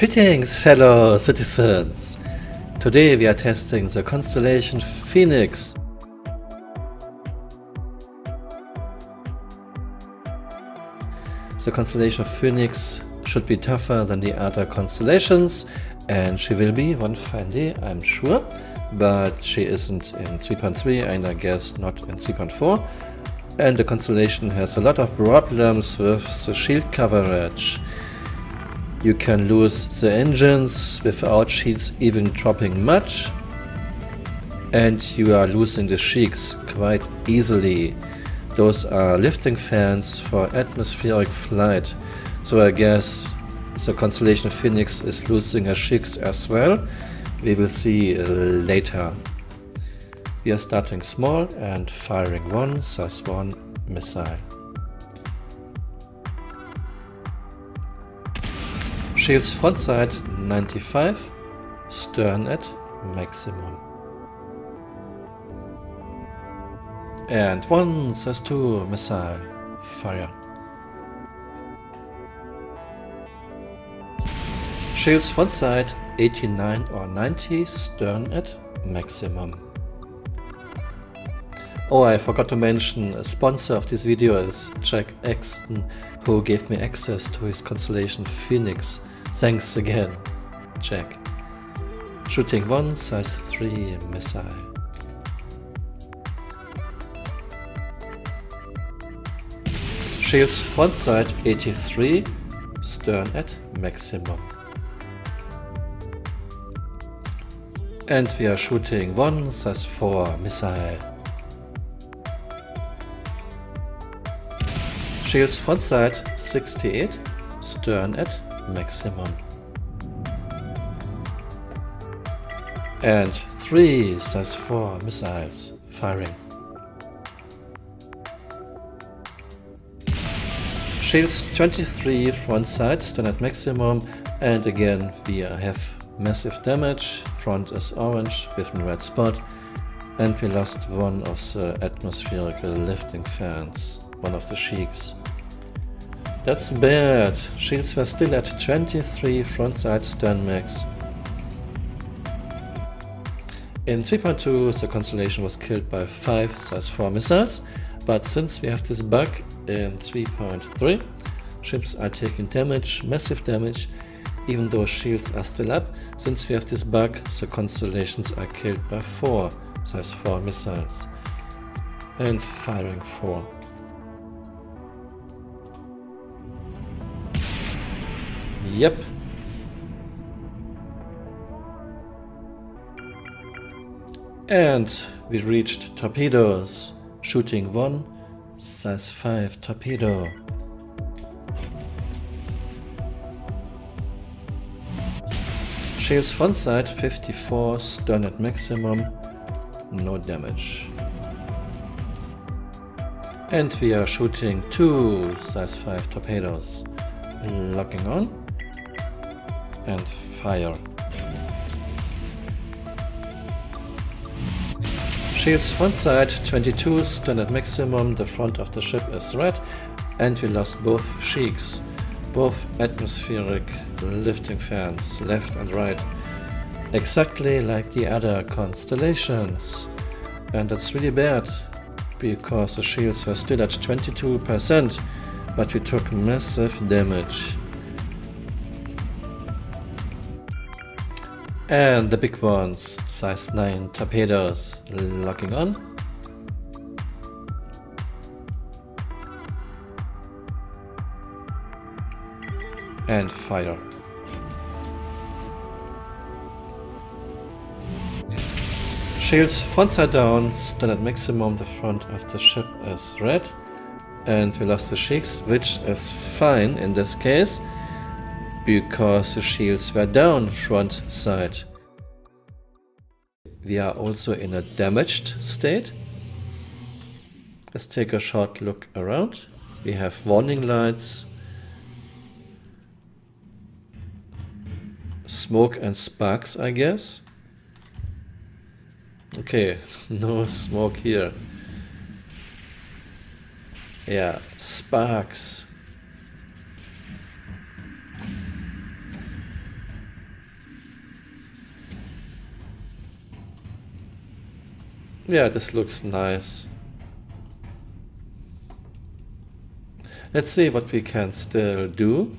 Greetings, fellow citizens! Today we are testing the constellation Phoenix. The constellation Phoenix should be tougher than the other constellations, and she will be one fine day, I'm sure, but she isn't in 3.3 and I guess not in 3.4. And the constellation has a lot of problems with the shield coverage. You can lose the engines without shields even dropping much, and you are losing the sheiks quite easily. Those are lifting fans for atmospheric flight, so I guess the constellation Phoenix is losing her sheiks as well. We will see later. We are starting small and firing one size 1 missile. Shields front side 95, stern at maximum. And one size 2 missile, fire. Shields front side 89 or 90, stern at maximum. Oh, I forgot to mention, a sponsor of this video is Jack Exton, who gave me access to his constellation Phoenix. Thanks again, Jack. Shooting one size 3 missile. Shields front side 83, stern at maximum. And we are shooting one size 4 missile. Shields front side 68, stern at maximum. And 3 size 4 missiles firing. Shields 23 front side, stern at maximum, and again we have massive damage. Front is orange with a red spot, and we lost one of the atmospheric lifting fans, one of the sheiks. That's bad. Shields were still at 23 frontside stern max. In 3.2 the constellation was killed by 5 size 4 missiles, but since we have this bug in 3.3, ships are taking damage, massive damage, even though shields are still up. Since we have this bug, the constellations are killed by 4 size 4 missiles. And firing 4. Yep. And we reached torpedoes. Shooting one size 5 torpedo. Shields front side 54, stern at maximum, no damage. And we are shooting 2 size 5 torpedoes. Locking on. And fire. Shields front side 22, stern at maximum, the front of the ship is red, and we lost both sheiks, both atmospheric lifting fans, left and right, exactly like the other constellations. And that's really bad, because the shields were still at 22%, but we took massive damage. And the big ones, size 9 torpedoes, locking on. And fire. Shields front side down, stern at maximum, the front of the ship is red. And we lost the sheiks, which is fine in this case, because the shields were down front side. We are also in a damaged state. Let's take a short look around. We have warning lights, smoke and sparks, I guess. Okay, no smoke here. Yeah, sparks. Yeah, this looks nice. Let's see what we can still do.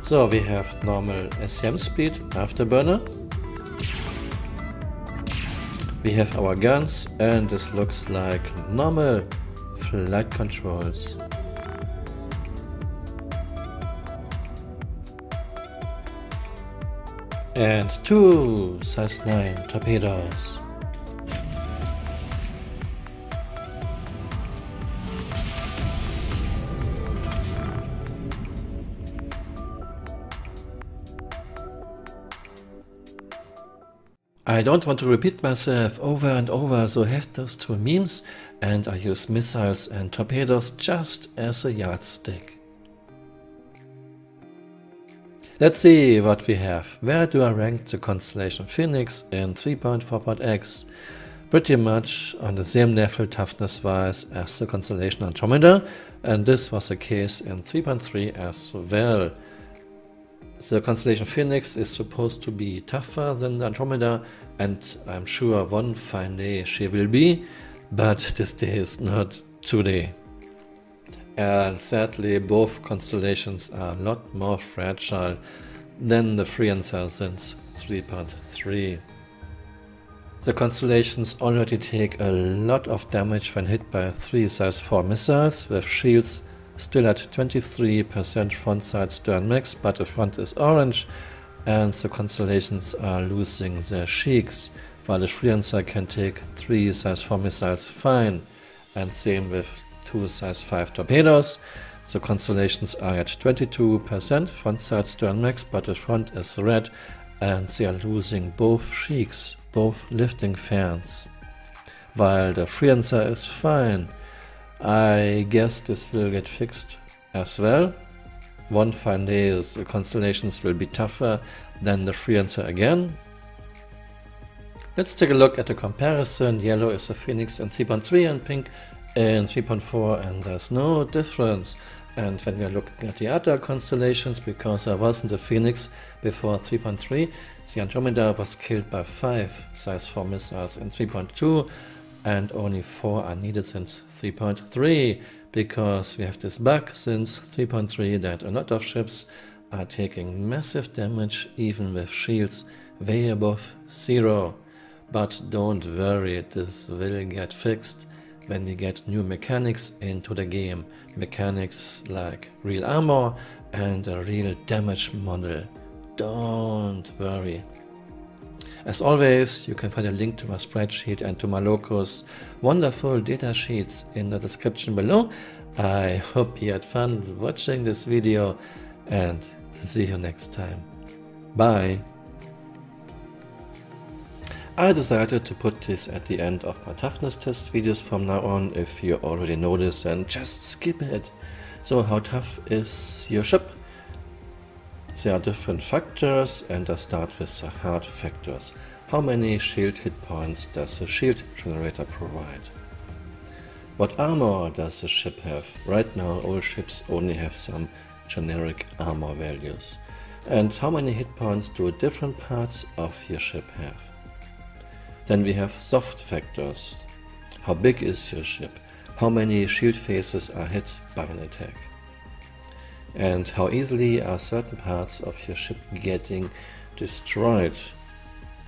So we have normal SCM speed, afterburner. We have our guns, and this looks like normal flight controls. And 2 size 9 torpedoes. I don't want to repeat myself over and over, so I have those 2 memes, and I use missiles and torpedoes just as a yardstick. Let's see what we have. Where do I rank the constellation Phoenix in 3.4.x? Pretty much on the same level toughness wise as the constellation Andromeda, and this was the case in 3.3 as well. The constellation Phoenix is supposed to be tougher than the Andromeda, and I'm sure one fine day she will be, but this day is not today. And sadly, both constellations are a lot more fragile than the Freelancer since 3.3. The constellations already take a lot of damage when hit by 3 size 4 missiles, with shields still at 23% front side stern max, but the front is orange, and the constellations are losing their cheeks, while the Freelancer can take 3 size 4 missiles fine, and same with 2 size 5 torpedoes. The constellations are at 22% front side stern max, but the front is red, and they are losing both cheeks, both lifting fans, while the Freelancer is fine. I guess this will get fixed as well. One fine day the constellations will be tougher than the Freelancer again. Let's take a look at the comparison. Yellow is the Phoenix in 3.3 and pink in 3.4, and there's no difference. And when we are looking at the other constellations, because there wasn't a Phoenix before 3.3, the Andromeda was killed by 5 size 4 missiles in 3.2, and only 4 are needed since 3.3, because we have this bug since 3.3 that a lot of ships are taking massive damage even with shields way above 0. But don't worry, this will get fixed when we get new mechanics into the game. Mechanics like real armor and a real damage model. Don't worry. As always, you can find a link to my spreadsheet and to my locos wonderful data sheets in the description below. I hope you had fun watching this video, and see you next time. Bye! I decided to put this at the end of my toughness test videos from now on. If you already know this, then just skip it. So how tough is your ship? There are different factors, and I start with the hard factors. How many shield hit points does the shield generator provide? What armor does the ship have? Right now all ships only have some generic armor values. And how many hit points do different parts of your ship have? Then we have soft factors. How big is your ship? How many shield faces are hit by an attack? And how easily are certain parts of your ship getting destroyed?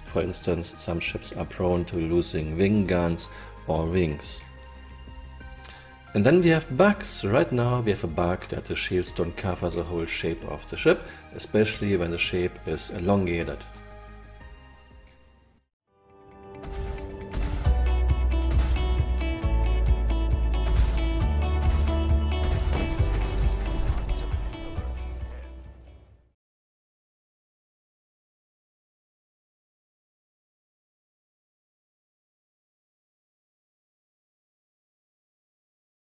For instance, some ships are prone to losing wing guns or wings. And then we have bugs. Right now we have a bug that the shields don't cover the whole shape of the ship, especially when the shape is elongated.